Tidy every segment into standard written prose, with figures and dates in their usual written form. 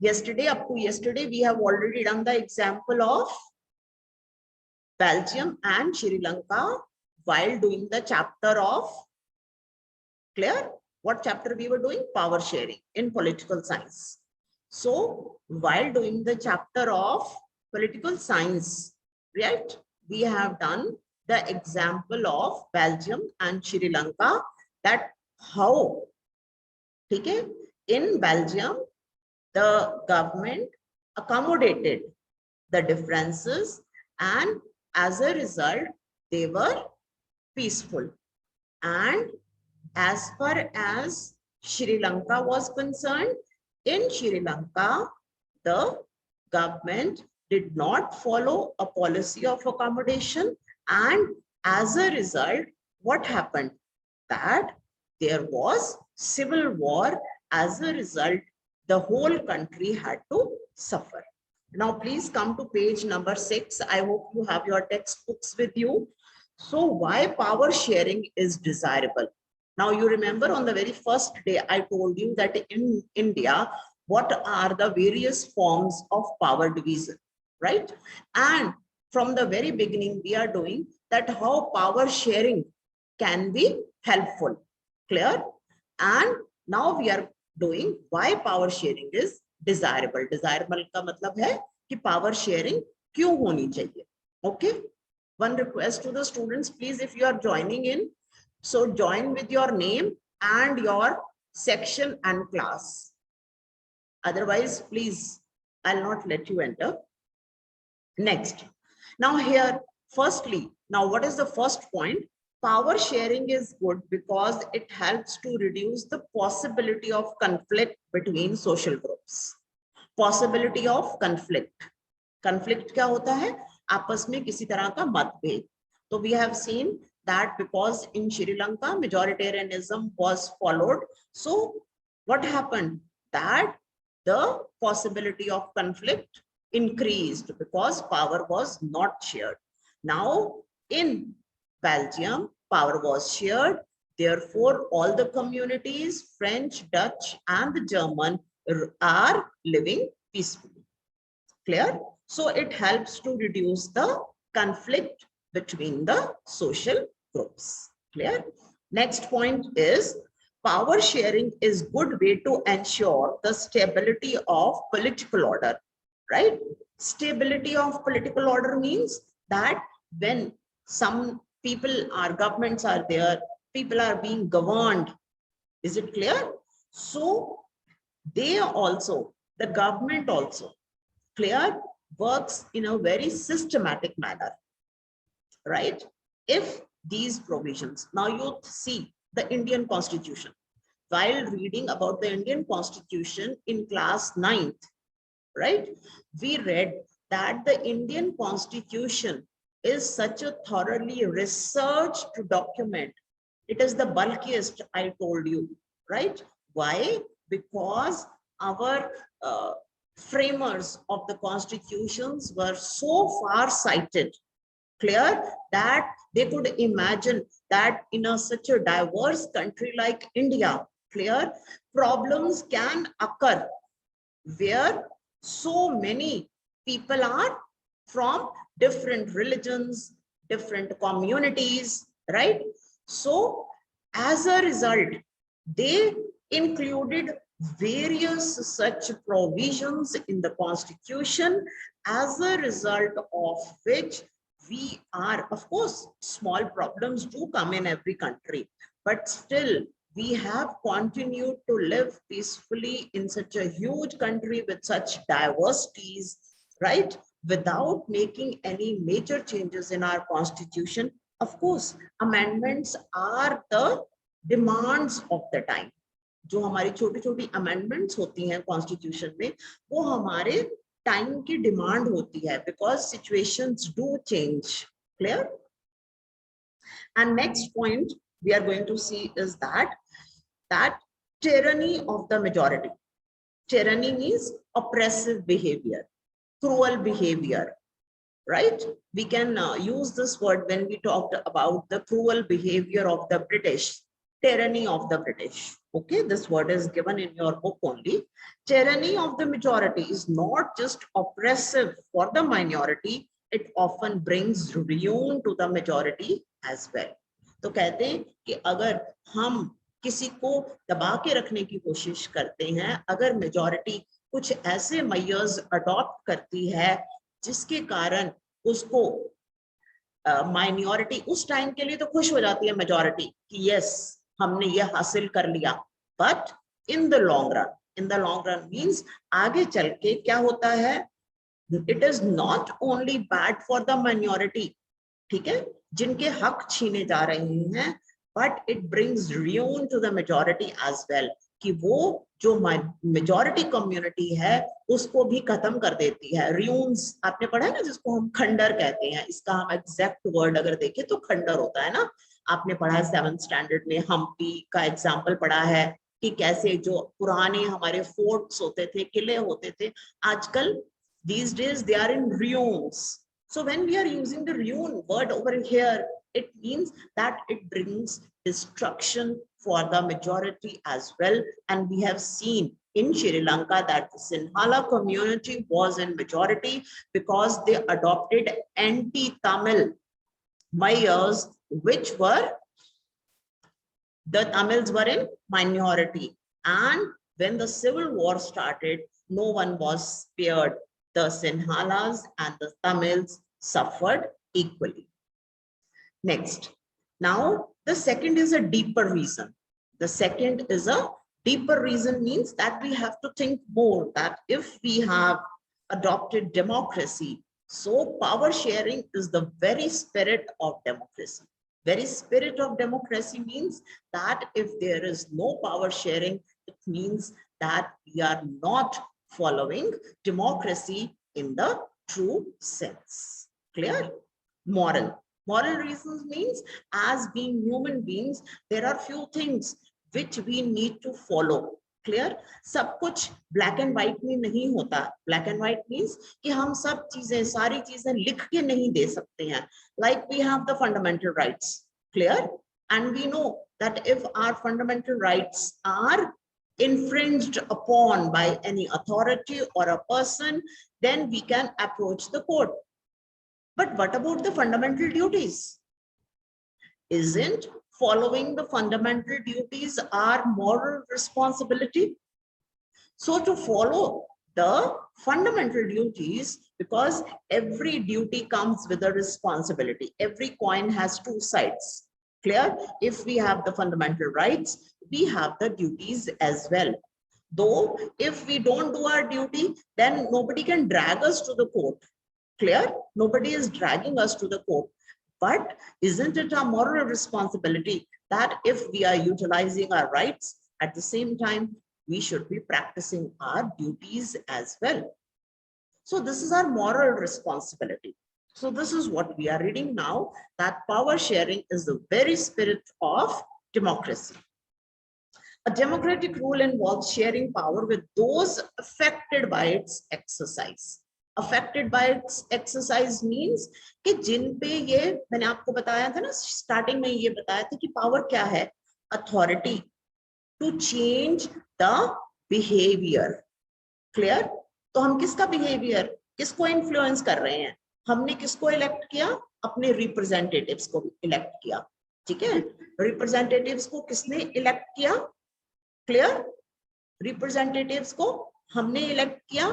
Yesterday, up to yesterday, we have already done the example of Belgium and Sri Lanka while doing the chapter of, clear? What chapter we were doing? Power sharing in political science. So while doing the chapter of political science, right, we have done the example of Belgium and Sri Lanka, that how, okay, in Belgium, the government accommodated the differences, and as a result, they were peaceful. And as far as Sri Lanka was concerned, in Sri Lanka, the government did not follow a policy of accommodation, and as a result, what happened? That there was civil war. As a result, the whole country had to suffer. Now, please come to page number 6. I hope you have your textbooks with you. So, why power sharing is desirable? Now, you remember on the very first day, I told you that in India, what are the various forms of power division, right? And from the very beginning, we are doing that how power sharing can be helpful, clear? And now we are doing why power sharing is desirable. Desirable का मतलब है कि power sharing क्यों होनी चाहिए, okay? One request to the students, please, if you are joining in, so join with your name and your section and class. Otherwise, please, I'll not let you enter. Next. Now here, firstly, now what is the first point? Power sharing is good because it helps to reduce the possibility of conflict between social groups. Possibility of conflict. Conflict क्या होता है? आपस में किसी तरह का मतभेद. So we have seen that because in Sri Lanka, majoritarianism was followed. So what happened? That the possibility of conflict increased because power was not shared. Now in Belgium, power was shared. Therefore, all the communities, French, Dutch, and the German are living peacefully. Clear? So it helps to reduce the conflict between the social groups. Clear? Next point is power sharing is good way to ensure the stability of political order, right? Stability of political order means that when some people are, governments are there, people are being governed. Is it clear? So they also, the government also, clear, works in a very systematic manner, right? If these provisions, now you see the Indian Constitution. While reading about the Indian Constitution in class 9th, right, we read that the Indian Constitution is such a thoroughly researched document. It is the bulkiest, I told you, right? Why? Because our framers of the constitutions were so far-sighted, clear, that they could imagine that in such a diverse country like India, clear, problems can occur where so many people are from different religions, different communities, right? So as a result, they included various such provisions in the Constitution, as a result of which we are, of course, small problems do come in every country, but still we have continued to live peacefully in such a huge country with such diversities, right? Without making any major changes in our Constitution. Of course, amendments are the demands of the time. जो हमारी छोटी छोटी amendments होती हैं constitution में, वो हमारे time की डिमांड होती है, because situations do change. Clear? And next point we are going to see is that tyranny of the majority. Tyranny means oppressive behavior, cruel behavior, right? We can use this word when we talked about the cruel behavior of the British, tyranny of the British. Okay, this word is given in your book only. Tyranny of the majority is not just oppressive for the minority, it often brings ruin to the majority as well. तो कहते हैं कि अगर हम किसी को दबा के रखने की कोशिश करते हैं, अगर मेजॉरिटी कुछ ऐसे मेजर्स अडॉप्ट करती है जिसके कारण उसको माइनॉरिटी उस टाइम के लिए तो खुश हो जाती है मेजॉरिटी कि यस हमने ये हासिल कर लिया, but in the long run means आगे चल के क्या होता है, it is not only bad for the minority, ठीक है, जिनके हक छीने जा रहे हैं, but it brings ruin to the majority as well, कि वो जो मेजॉरिटी कम्युनिटी है उसको भी खत्म कर देती है। रियून्स आपने पढ़ा है ना, जिसको हम खंडर कहते हैं, इसका हम एग्जैक्ट वर्ड अगर देखें तो खंडर होता है ना। आपने पढ़ा है 7th स्टैंडर्ड में, हम्पी का एग्जाम्पल पढ़ा है कि कैसे जो पुराने हमारे फोर्ट्स होते थे, किले होते थे, आजकल these days they are in ruins. So when we are using the ruin word over here, it means that it brings destruction for the majority as well. And we have seen in Sri Lanka that the Sinhala community was in majority because they adopted anti-Tamil mayors, which were, the Tamils were in minority. And when the civil war started, no one was spared. The Sinhalas and the Tamils suffered equally. Next, now the second is a deeper reason. The second is a deeper reason means that we have to think more that if we have adopted democracy, so power sharing is the very spirit of democracy. Very spirit of democracy means that if there is no power sharing, it means that we are not following democracy in the true sense. Clear? Moral reasons means as being human beings, there are few things which we need to follow. Clear? सब कुछ black and white में नहीं होता. Black and white means कि हम सब चीजें, सारी चीजें लिख के नहीं दे सकते हैं. Like we have the fundamental rights. Clear? And we know that if our fundamental rights are infringed upon by any authority or a person, then we can approach the court. But what about the fundamental duties? Isn't following the fundamental duties our moral responsibility? So to follow the fundamental duties, because every duty comes with a responsibility. Every coin has two sides. Clear? If we have the fundamental rights, we have the duties as well. Though if we don't do our duty, then nobody can drag us to the court. Clear? Nobody is dragging us to the court. But isn't it our moral responsibility that if we are utilizing our rights, at the same time, we should be practicing our duties as well. So this is our moral responsibility. So this is what we are reading now, that power sharing is the very spirit of democracy. A democratic rule involves sharing power with those affected by its exercise. Affected by its exercise means कि जिन पे ये, मैंने आपको बताया था ना starting में, ये बताया था कि पावर क्या है, authority to change the behaviour. Clear? तो हम किसका बिहेवियर, किसको इन्फ्लुएंस कर रहे हैं? हमने किसको इलेक्ट किया? अपने रिप्रेजेंटेटिव्स को इलेक्ट किया. ठीक है, रिप्रेजेंटेटिव्स को किसने इलेक्ट किया? क्लियर? रिप्रेजेंटेटिव्स को हमने इलेक्ट किया,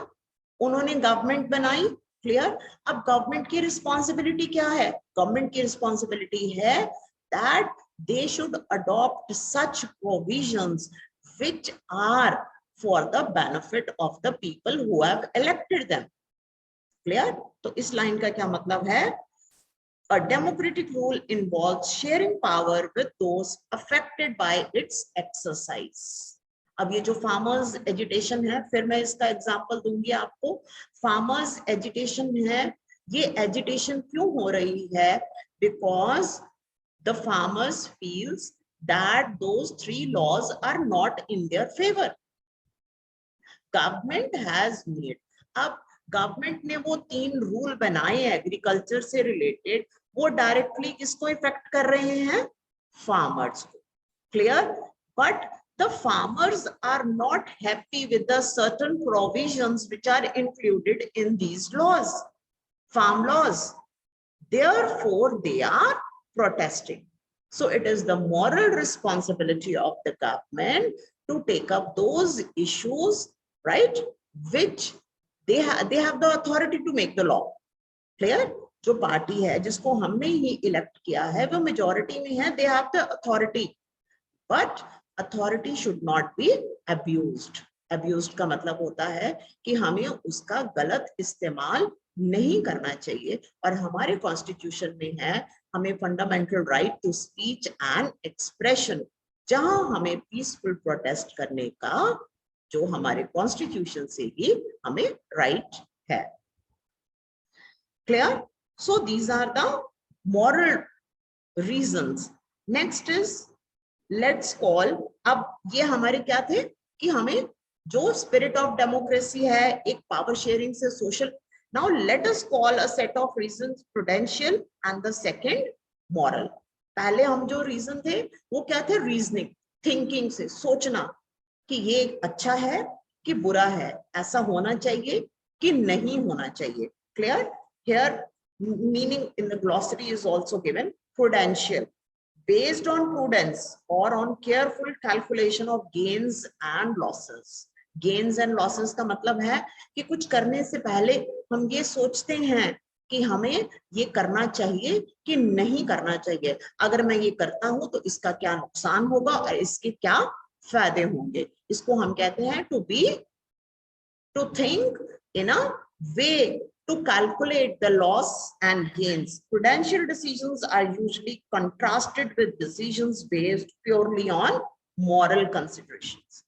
उन्होंने गवर्नमेंट बनाई. क्लियर? अब गवर्नमेंट की रिस्पॉन्सिबिलिटी क्या है? गवर्नमेंट की रिस्पॉन्सिबिलिटी है that they should adopt such provisions which are for the benefit of the people who have elected them. Clear? तो इस लाइन का क्या मतलब है? A democratic rule involves sharing power with those affected by its exercise. अब ये जो farmers agitation है, फिर मैं इसका एग्जांपल दूंगी आपको. फार्मर्स एजिटेशन है, ये एजिटेशन क्यों हो रही है? Because the farmers feels that those 3 laws are not in their favor. Government has made, अब गवर्नमेंट ने वो 3 रूल बनाए एग्रीकल्चर से रिलेटेड, वो डायरेक्टली किसको इफेक्ट कर रहे हैं? फार्मर्स को. Clear? But the farmers are not happy with the certain provisions which are included in these laws, farm laws. Therefore, they are protesting. So it is the moral responsibility of the government to take up those issues, right? Which they have the authority to make the law. Clear? जो party है जिसको हमने ही elect किया है वो majority में है, they have the authority. But authority should not be abused. Abused का मतलब होता है कि हमें उसका गलत इस्तेमाल नहीं करना चाहिए, और हमारे कॉन्स्टिट्यूशन में है हमें fundamental right to speech and expression, जहां हमें पीसफुल प्रोटेस्ट करने का जो हमारे कॉन्स्टिट्यूशन से ही हमें राइट है. Clear? So these are the moral reasons. Next is let's call, अब ये हमारे क्या थे कि हमें जो स्पिरिट ऑफ डेमोक्रेसी है, एक पावर शेयरिंग से social. Now let us call a set of reasons prudential and the second moral. पहले हम जो रीजन थे वो क्या थे? रीजनिंग, थिंकिंग से सोचना कि ये अच्छा है कि बुरा है, ऐसा होना चाहिए कि नहीं होना चाहिए. Clear? Here meaning in the glossary is also given prudential, based on prudence or on careful calculation of gains and losses. Gains and losses का मतलब है कि कुछ करने से पहले हम ये सोचते हैं कि हमें ये करना चाहिए कि नहीं करना चाहिए. अगर मैं ये करता हूं तो इसका क्या नुकसान होगा और इसके क्या फायदे होंगे. इसको हम कहते हैं to think in a way to calculate the loss and gains. Prudential decisions are usually contrasted with decisions based purely on moral considerations.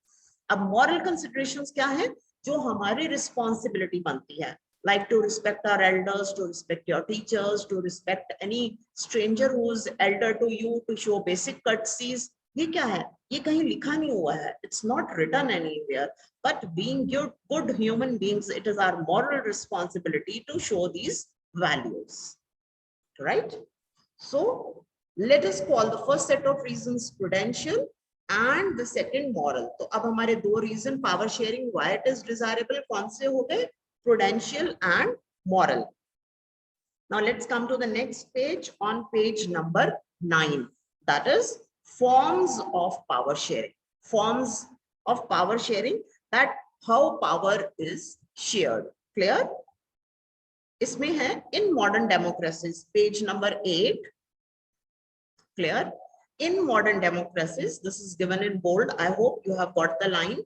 अब moral considerations क्या है? जो हमारी responsibility बनती है, like to respect our elders, to respect your teachers, to respect any stranger who's elder to you, to show basic courtesies. ये क्या है? ये कहीं लिखा नहीं हुआ है. It's not written anywhere. But being good human beings, it is our moral responsibility to show these values, right? So let us call the first set of reasons prudential and the second moral. तो अब हमारे दो reason power sharing why it is desirable कौन से हो गए? Prudential and moral. Now let's come to the next page, on page number 9. That is forms of power sharing. Forms of power sharing, that how power is shared. Clear? इसमें है in modern democracies, page number 8. Clear? In modern democracies, this is given in bold. I hope you have got the line.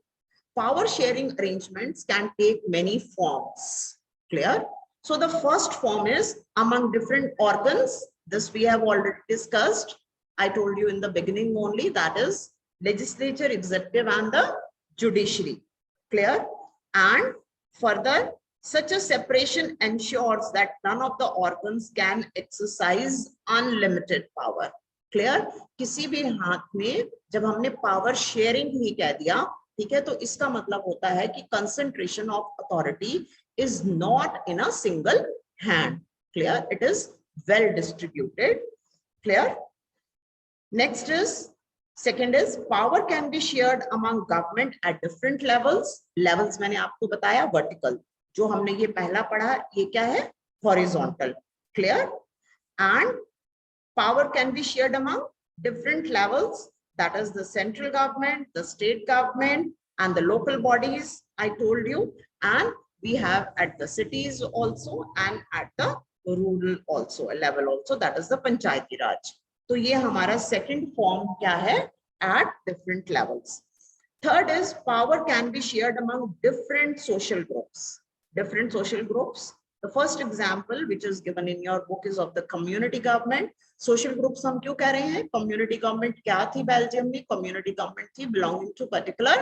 Power sharing arrangements can take many forms. Clear? So the first form is among different organs. This we have already discussed. I told you in the beginning only, that is legislature, executive and the judiciary. Clear? And further, such a separation ensures that none of the organs can exercise unlimited power. Clear? किसी भी हाथ में जब हमने power sharing ही कह दिया, ठीक है, तो इसका मतलब होता है कि concentration of authority is not in a single hand. Clear? It is well distributed. Clear? Next is, second is power can be shared among government at different levels. Levels मैंने आपको बताया vertical. जो हमने ये पहला पढ़ा, ये क्या है? Horizontal. Clear? And power can be shared among different levels. That is the central government, the state government, and the local bodies. I told you, and we have at the cities also and at the rural also a level also. That is the Panchayati Raj. तो ये हमारा second form क्या है? At different levels. Third is power can be shared among different social groups. Different social groups. The first example which is given in your book is of the community government. Social groups हम क्यों कह रहे हैं? Community government क्या थी Belgium में? Community government थी belonging to particular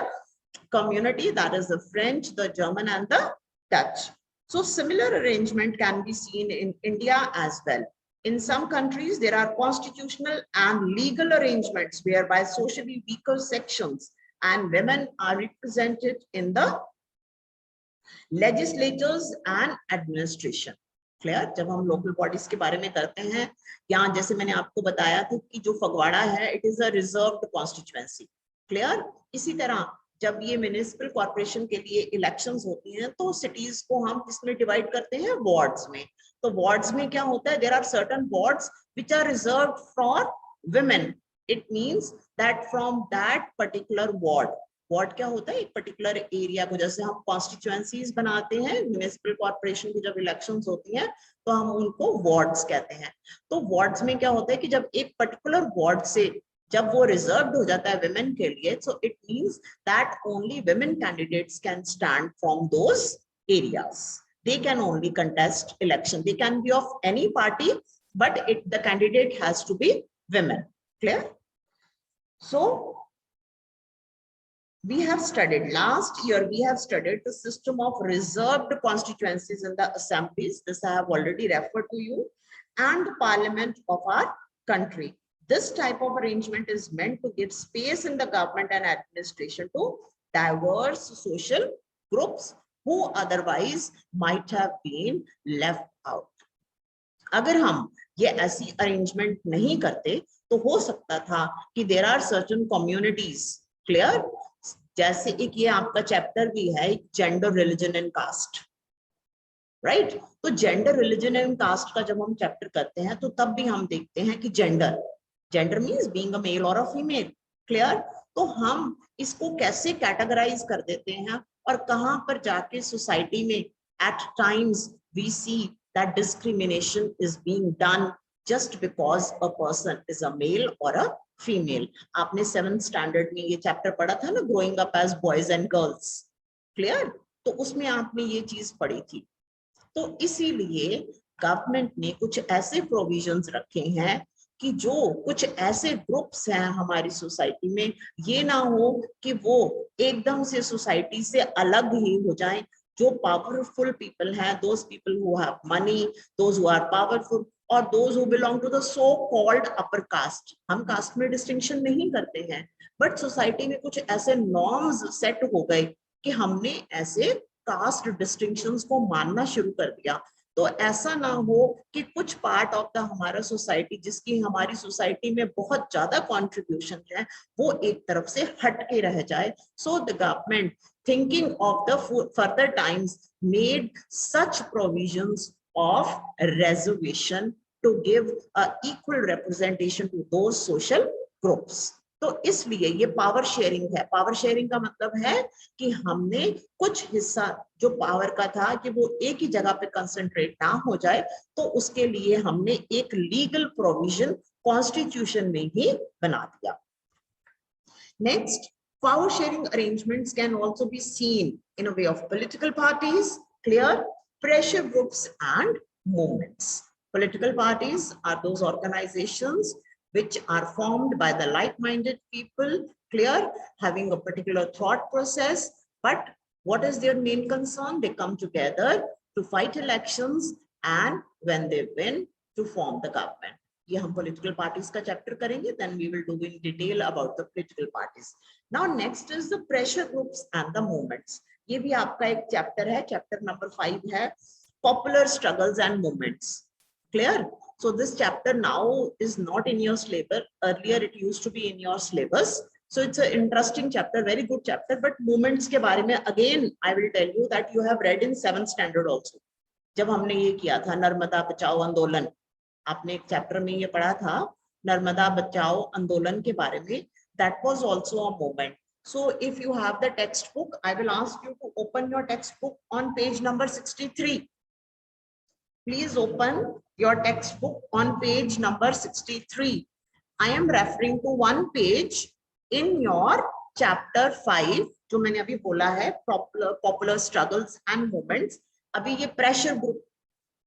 community, that is the French, the German and the Dutch. So similar arrangement can be seen in India as well. In some countries, there are constitutional and legal arrangements whereby socially weaker sections and women are represented in the legislatures and administration. Clear? जब हम local bodies के बारे में करते हैं, यहाँ जैसे मैंने आपको बताया था कि जो फगवाड़ा है it is a reserved constituency. Clear? इसी तरह जब ये म्युनिसिपल कॉर्पोरेशन के लिए इलेक्शंस होती हैं तो सिटीज को हम किसमें डिवाइड करते हैं? वार्ड्स में। तो वार्ड्स में क्या होता है? There are certain wards which are reserved for women. It means that from that particular ward, ward क्या होता है? एक पर्टिकुलर एरिया को, जैसे हम कॉन्स्टिट्यूएंसीज बनाते हैं म्युनिसिपल कॉर्पोरेशन की जब इलेक्शंस होती हैं तो हम उनको वार्ड्स कहते हैं। तो वार्ड्स में क्या होता है कि जब एक पर्टिकुलर वार्ड से जब वो रिजर्व्ड हो जाता है वुमेन के लिए, so it means that only women candidates can stand from those areas. They can only contest election. They can be of any party, but the candidate has to be women. Clear? So we have studied last year, we have studied the system of reserved constituencies in the assemblies. This I have already referred to you, and parliament of our country. This type of arrangement is meant to give space in the government and administration to diverse social groups who otherwise might have been left out. अगर हम ये ऐसी arrangement नहीं करते तो हो सकता था कि there are certain communities, clear, जैसे एक ये आपका चैप्टर भी है gender, religion and caste, right? तो जेंडर, रिलीजन एंड कास्ट का जब हम चैप्टर करते हैं तो तब भी हम देखते हैं कि gender, gender means being a male और अ फीमेल, क्लियर? तो हम इसको कैसे कैटेगराइज कर देते हैं और कहां पर जाके सोसाइटी में at times we see that discrimination is being done just because a person is a male और अ फीमेल। आपने 7th स्टैंडर्ड में ये चैप्टर पढ़ा था ना, growing up as boys and girls, clear? तो उसमें आपने ये चीज पढ़ी थी। तो इसीलिए गवर्नमेंट ने कुछ ऐसे प्रोविजंस रखे हैं कि जो कुछ ऐसे ग्रुप्स हैं हमारी सोसाइटी में, ये ना हो कि वो एकदम से सोसाइटी से अलग ही हो जाएं। जो पावरफुल पीपल हैं, those people who have money, those who are powerful, और those who belong to the so called upper caste. हम कास्ट में डिस्टिंक्शन नहीं करते हैं, बट सोसाइटी में कुछ ऐसे नॉर्म्स सेट हो गए कि हमने ऐसे कास्ट डिस्टिंक्शंस को मानना शुरू कर दिया। तो ऐसा ना हो कि कुछ पार्ट ऑफ द हमारा सोसाइटी, जिसकी हमारी सोसाइटी में बहुत ज्यादा कंट्रीब्यूशन है, वो एक तरफ से हट के रह जाए। So the government, thinking of the further times, made such provisions of reservation to give a equal representation to those social groups. तो इसलिए ये पावर शेयरिंग है। पावर शेयरिंग का मतलब है कि हमने कुछ हिस्सा जो पावर का था कि वो एक ही जगह पे कंसंट्रेट ना हो जाए, तो उसके लिए हमने एक लीगल प्रोविजन कॉन्स्टिट्यूशन में ही बना दिया। Next, power sharing arrangements can also be seen in a way of political parties, clear, pressure groups and movements. Political parties are those organizations which are formed by the like-minded people, clear, having a particular thought process, but what is their main concern? They come together to fight elections, and when they win, to form the government. ये हम political parties का chapter करेंगे, then we will do in detail about the political parties. Now next is the pressure groups and the movements. ये भी आपका एक chapter है, chapter number 5 है, popular struggles and movements, clear? So this chapter now is not in your syllabus, earlier it used to be in your syllabus. So it's an interesting chapter, very good chapter, but movements के बारे में again I will tell you that you have read in 7th standard also. जब हमने ये किया था नर्मदा बचाओ आंदोलन, आपने एक चैप्टर में ये पढ़ा था नर्मदा बचाओ आंदोलन के बारे में, that was also a movement. So if you have the textbook, I will ask you to open your textbook on page number 63. Please open your textbook on page number 63. I am referring to one page in your chapter 5, जो मैंने अभी बोला है, popular struggles and movements. अभी ये pressure group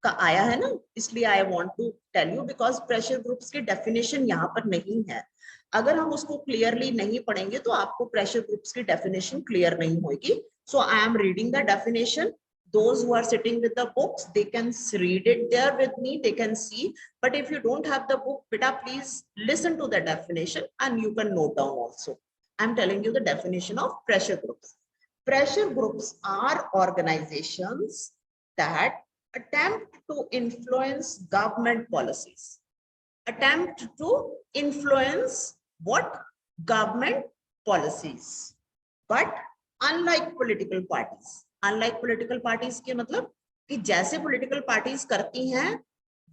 का आया है ना, इसलिए I want to tell you, because pressure groups की डेफिनेशन यहाँ पर नहीं है। अगर हम उसको क्लियरली नहीं पढ़ेंगे तो आपको प्रेशर ग्रुप्स की डेफिनेशन क्लियर नहीं होगी। So I am reading the definition. Those who are sitting with the books, they can read it there with me, they can see. But if you don't have the book, beta, please listen to the definition and you can note down also. I'm telling you the definition of pressure groups. Pressure groups are organizations that attempt to influence government policies. Attempt to influence what? Government policies. But unlike political parties के मतलब कि जैसे political parties करती हैं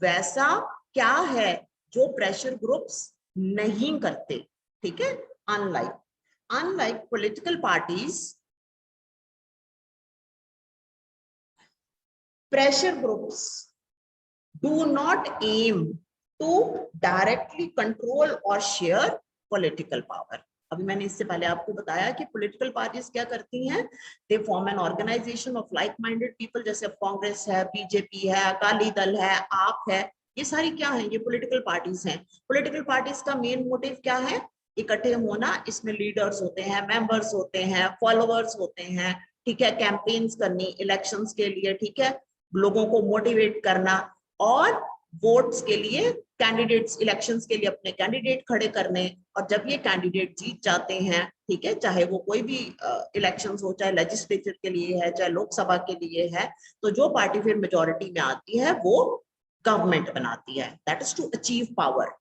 वैसा क्या है जो pressure groups नहीं करते, ठीक है? Unlike political parties, pressure groups do not aim to directly control or share political power. अभी मैंने इससे पहले आपको बताया कि पॉलिटिकल पार्टीज क्या करती हैं, they form an organisation of like minded people, जैसे कांग्रेस है, बीजेपी है, अकाली दल है, आप है, ये सारी क्या है, ये पॉलिटिकल पार्टीज हैं। पॉलिटिकल पार्टीज का मेन मोटिव क्या है? इकट्ठे होना, इसमें लीडर्स होते हैं, मेंबर्स होते हैं, फॉलोअर्स होते हैं, ठीक है, कैंपेन्स करनी इलेक्शंस के लिए, ठीक है, लोगों को मोटिवेट करना और वोट्स के लिए कैंडिडेट्स, इलेक्शंस के लिए अपने कैंडिडेट खड़े करने, और जब ये कैंडिडेट जीत जाते हैं, ठीक है, चाहे वो कोई भी इलेक्शंस हो, चाहे लेजिस्लेचर के लिए है, चाहे लोकसभा के लिए है, तो जो पार्टी फिर मेजॉरिटी में आती है वो गवर्नमेंट बनाती है, that is to achieve power.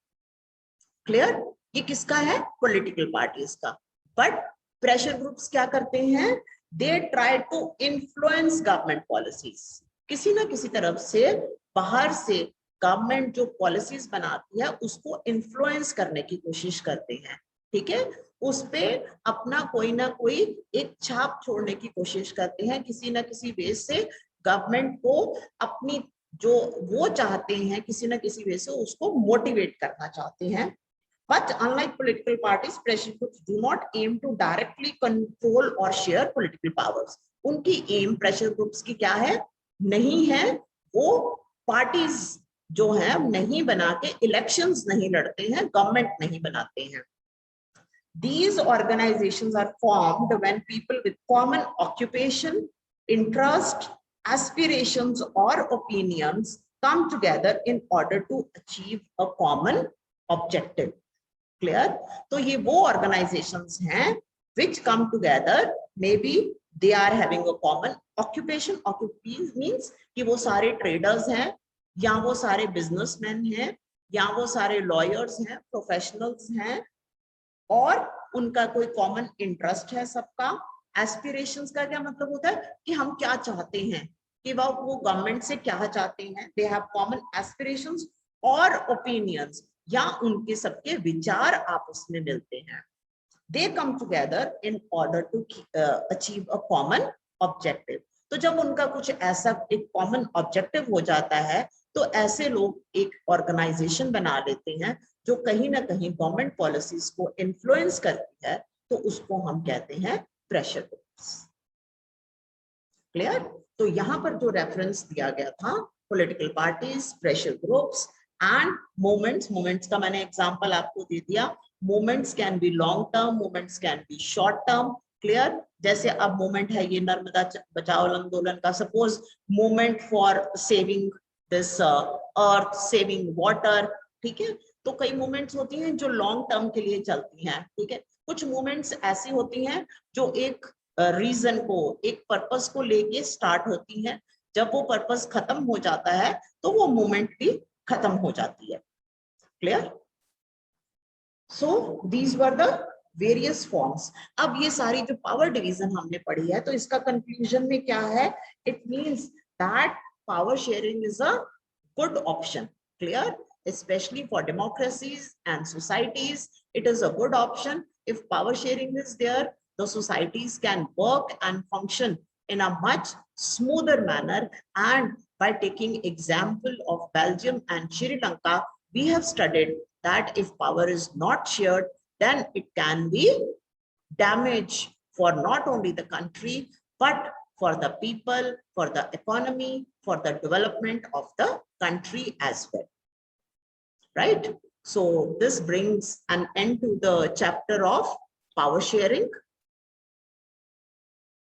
Clear? ये किसका है? पॉलिटिकल पार्टीज का। बट प्रेशर ग्रुप्स क्या करते हैं? They try to influence government policies, किसी ना किसी तरफ से बाहर से गवर्नमेंट जो पॉलिसीज बनाती है उसको इन्फ्लुएंस करने की कोशिश करते हैं, ठीक है, उस पे अपना कोई ना कोई एक छाप छोड़ने की कोशिश करते हैं, किसी ना किसी वे से गवर्नमेंट को अपनी जो वो चाहते हैं किसी ना किसी वे से उसको मोटिवेट करना चाहते हैं। But unlike political parties, pressure groups do not aim to directly control or share political powers. उनकी aim pressure groups की क्या है? नहीं है, वो parties जो है नहीं बना के elections नहीं लड़ते हैं, government नहीं बनाते हैं। These organizations are formed when people with common occupation, interest, aspirations or opinions come together in order to achieve a common objective. Clear? तो ये वो organizations हैं which come together, maybe they are having a common occupation. Occupation means कि वो सारे traders हैं, या वो सारे businessmen हैं, या वो सारे lawyers हैं, professionals हैं, और उनका कोई common interest है सबका। Aspirations का क्या मतलब होता है कि हम क्या चाहते हैं, कि वो government से क्या चाहते हैं, they have common aspirations और opinions, या उनके सबके विचार आपस में मिलते हैं। They come together in order to achieve a common objective. तो जब उनका कुछ ऐसा एक common objective हो जाता है तो ऐसे लोग एक organization बना लेते हैं जो कहीं ना कहीं गवर्नमेंट पॉलिसीज को इन्फ्लुएंस करती है, तो उसको हम कहते हैं प्रेशर ग्रुप्स। क्लियर? तो यहाँ पर जो रेफरेंस दिया गया था, political parties, pressure groups and movements. Movements का मैंने एग्जांपल आपको दे दिया। Movements can be long term, movements can be short term. Clear? जैसे अब मूवमेंट है ये नर्मदा बचाओ आंदोलन का, suppose movement for saving this earth, saving water, ठीक है। तो कई मूवमेंट्स होती हैं जो लॉन्ग टर्म के लिए चलती हैं, ठीक है। कुछ मूवमेंट्स ऐसी होती हैं जो एक रीजन को, एक पर्पस को लेके स्टार्ट होती हैं, जब वो पर्पस खत्म हो जाता है तो वो मूवमेंट भी खत्म हो जाती है। Clear? So these were the various forms. अब ये सारी जो पावर डिवीजन हमने पढ़ी है, तो इसका कंक्लूजन में क्या है? It means that power sharing is a good option. Clear? Especially for democracies and societies, it is a good option. If power sharing is there, the societies can work and function in a much smoother manner. And by taking example of Belgium and Sri Lanka, we have studied that if power is not shared, then it can be damage for not only the country, but for the people, for the economy, for the development of the country as well. Right? So this brings an end to the chapter of power sharing.